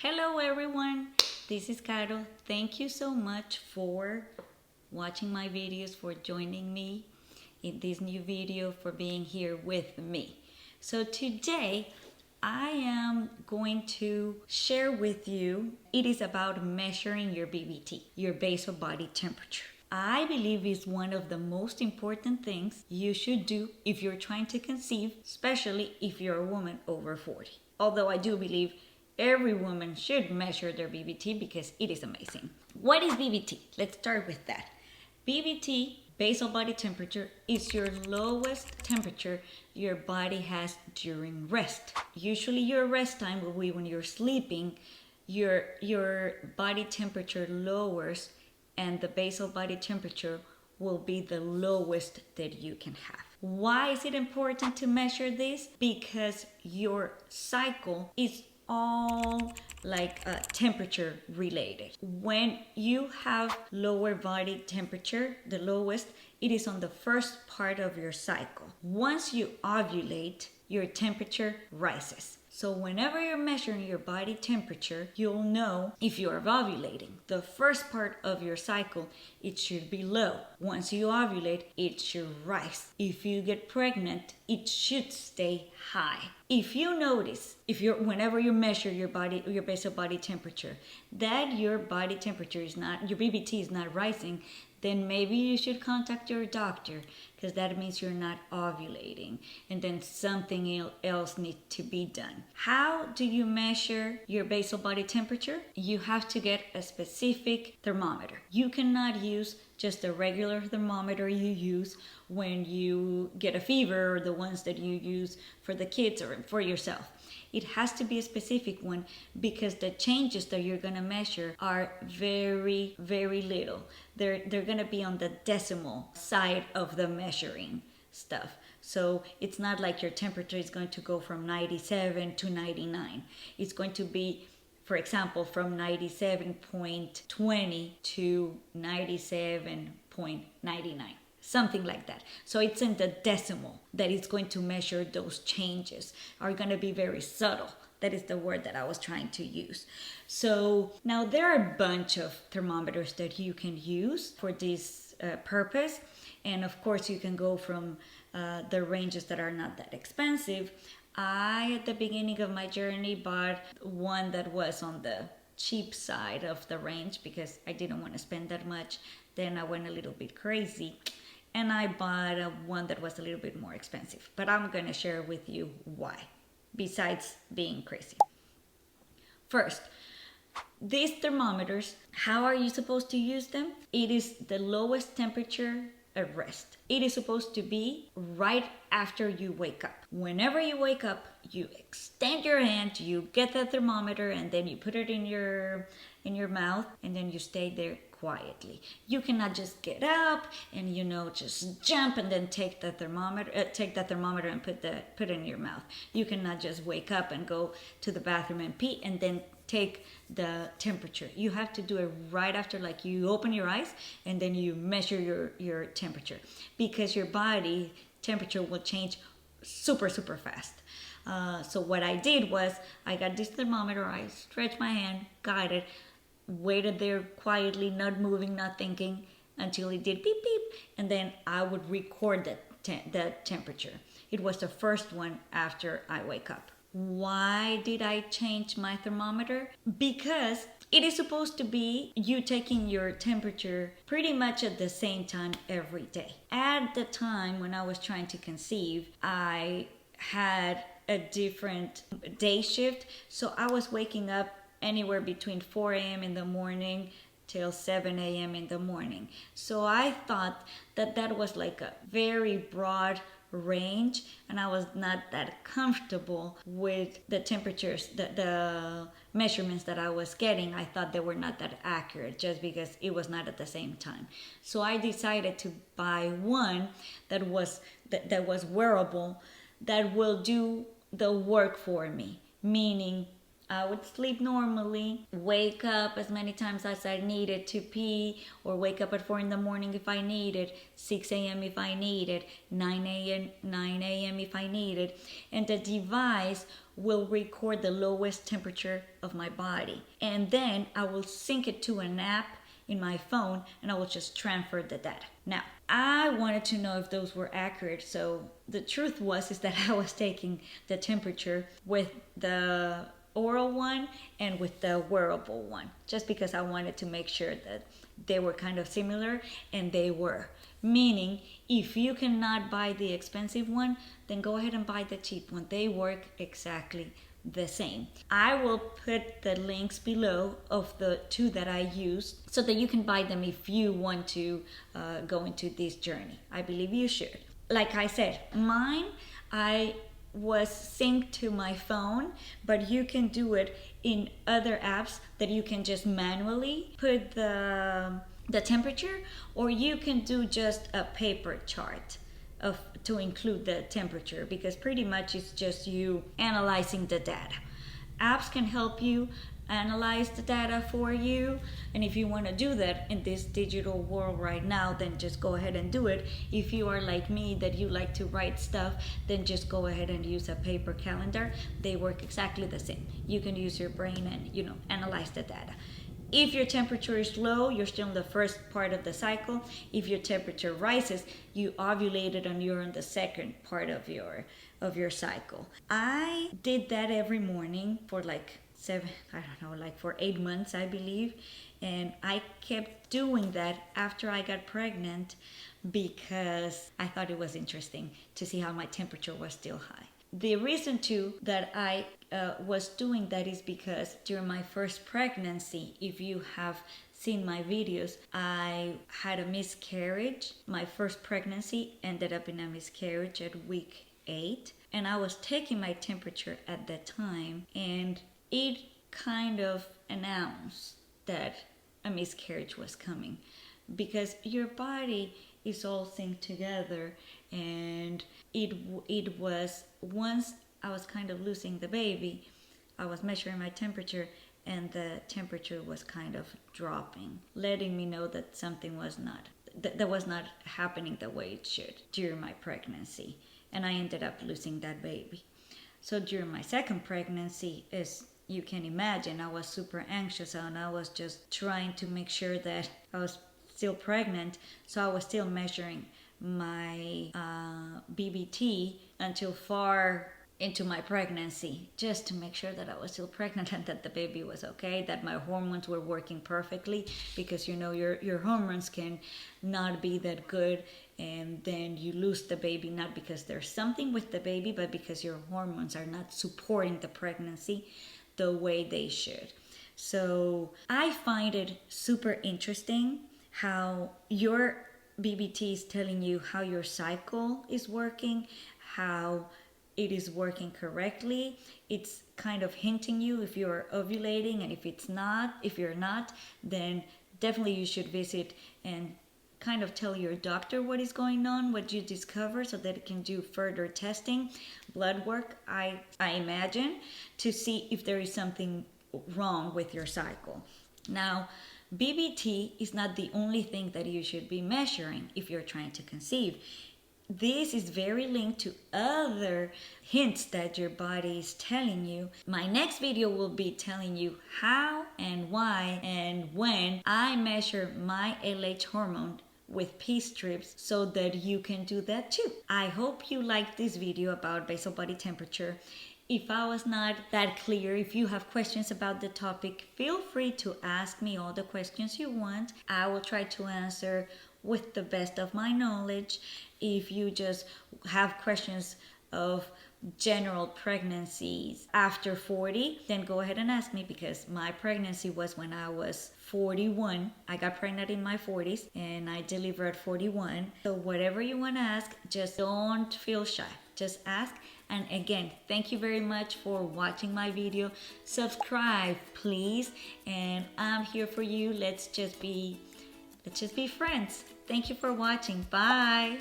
Hello everyone, this is Caro. Thank you so much for watching my videos, for joining me in this new video, for being here with me. So today I am going to share with you, it is about measuring your BBT, your basal body temperature. I believe is one of the most important things you should do if you're trying to conceive, especially if you're a woman over 40. Although I do believe every woman should measure their BBT because it is amazing. What is BBT? Let's start with that. BBT, basal body temperature, is your lowest temperature your body has during rest. Usually your rest time will be when you're sleeping, your body temperature lowers and the basal body temperature will be the lowest that you can have. Why is it important to measure this? Because your cycle is all like temperature related. When you have lower body temperature, the lowest, it is on the first part of your cycle. Once you ovulate, your temperature rises. So whenever you're measuring your body temperature, you'll know if you are ovulating. The first part of your cycle, it should be low. Once you ovulate, it should rise. If you get pregnant, it should stay high. If you notice, whenever you measure your basal body temperature, that your body temperature is not, your BBT is not rising, then maybe you should contact your doctor because that means you're not ovulating and then something else needs to be done. How do you measure your basal body temperature? You have to get a specific thermometer. You cannot use just a regular thermometer you use when you get a fever or the ones that you use for the kids or for yourself. It has to be a specific one because the changes that you're going to measure are very, very little. They're going to be on the decimal side of the measuring stuff. So it's not like your temperature is going to go from 97 to 99. It's going to be, for example, from 97.20 to 97.99. Something like that. So it's in the decimal that it's going to measure those changes. Are going to be very subtle. That is the word that I was trying to use. So now there are a bunch of thermometers that you can use for this purpose. And of course you can go from the ranges that are not that expensive. I, at the beginning of my journey, bought one that was on the cheap side of the range because I didn't want to spend that much. Then I went a little bit crazy and I bought one that was a little bit more expensive. But I'm going to share with you why, besides being crazy. First, these thermometers, how are you supposed to use them? It is the lowest temperature at rest. It is supposed to be right after you wake up. Whenever you wake up, you extend your hand, you get the thermometer, and then you put it in your mouth, and then you stay there quietly. You cannot just get up and just jump and then take the thermometer and put it in your mouth. You cannot just wake up and go to the bathroom and pee and then take the temperature. You have to do it right after, like you open your eyes and then you measure your temperature because your body temperature will change super fast. So what I did was I got this thermometer, I stretched my hand, got it, waited there quietly, not moving, not thinking until it did beep beep, and then I would record the temperature. It was the first one after I wake up. Why did I change my thermometer? Because it is supposed to be you taking your temperature pretty much at the same time every day. At the time when I was trying to conceive, I had a different day shift, so I was waking up anywhere between 4 a.m. in the morning till 7 a.m. in the morning. So I thought that was like a very broad range and I was not that comfortable with the temperatures, the measurements that I was getting. I thought they were not that accurate just because it was not at the same time. So I decided to buy one that was wearable, that will do the work for me, meaning I would sleep normally, wake up as many times as I needed to pee, or wake up at 4 in the morning if I needed, 6 a.m. if I needed, 9 a.m. if I needed. And the device will record the lowest temperature of my body. And then I will sync it to an app in my phone, and I will just transfer the data. Now, I wanted to know if those were accurate. So the truth is that I was taking the temperature with the oral one and with the wearable one, just because I wanted to make sure that they were kind of similar, and they were. Meaning, if you cannot buy the expensive one, then go ahead and buy the cheap one. They work exactly the same. I will put the links below of the two that I used so that you can buy them if you want to go into this journey. I believe you should. Like I said, mine, I was synced to my phone, but you can do it in other apps that you can just manually put the temperature, or you can do just a paper chart to include the temperature, because pretty much it's just you analyzing the data. Apps can help you analyze the data for you, and if you want to do that in this digital world right now, then just go ahead and do it. If you are like me, that you like to write stuff, then just go ahead and use a paper calendar. They work exactly the same. You can use your brain and analyze the data. If your temperature is low, you're still in the first part of the cycle. If your temperature rises, you ovulated and you're in the second part of your cycle. I did that every morning for for 8 months, I believe. And I kept doing that after I got pregnant because I thought it was interesting to see how my temperature was still high. The reason too that I was doing that is because during my first pregnancy, if you have seen my videos, I had a miscarriage. My first pregnancy ended up in a miscarriage at week 8, and I was taking my temperature at that time, and it kind of announced that a miscarriage was coming, because your body is all synced together. And it was, once I was kind of losing the baby, I was measuring my temperature, and the temperature was kind of dropping, letting me know that something was not happening the way it should during my pregnancy, and I ended up losing that baby. So during my second pregnancy, as you can imagine, I was super anxious, and I was just trying to make sure that I was still pregnant. So I was still measuring my BBT until far into my pregnancy, just to make sure that I was still pregnant and that the baby was okay, that my hormones were working perfectly, because your hormones can not be that good, and then you lose the baby, not because there's something with the baby, but because your hormones are not supporting the pregnancy the way they should. So I find it super interesting how your BBT is telling you how your cycle is working, how it is working correctly. It's kind of hinting you if you're ovulating, and if you're not, then definitely you should visit and kind of tell your doctor what is going on, what you discover, so that it can do further testing, blood work, I imagine, to see if there is something wrong with your cycle. Now, BBT is not the only thing that you should be measuring if you're trying to conceive. This is very linked to other hints that your body is telling you. My next video will be telling you how and why and when I measure my LH hormone with pee strips, so that you can do that too. I hope you liked this video about basal body temperature. If I was not that clear, if you have questions about the topic, feel free to ask me all the questions you want. I will try to answer with the best of my knowledge. If you just have questions of general pregnancies after 40, then go ahead and ask me, because my pregnancy was when I was 41. I got pregnant in my 40s and I delivered at 41. So whatever you want to ask, just don't feel shy. Just ask. And again, thank you very much for watching my video. Subscribe, please. And I'm here for you. Let's just be friends. Thank you for watching. Bye.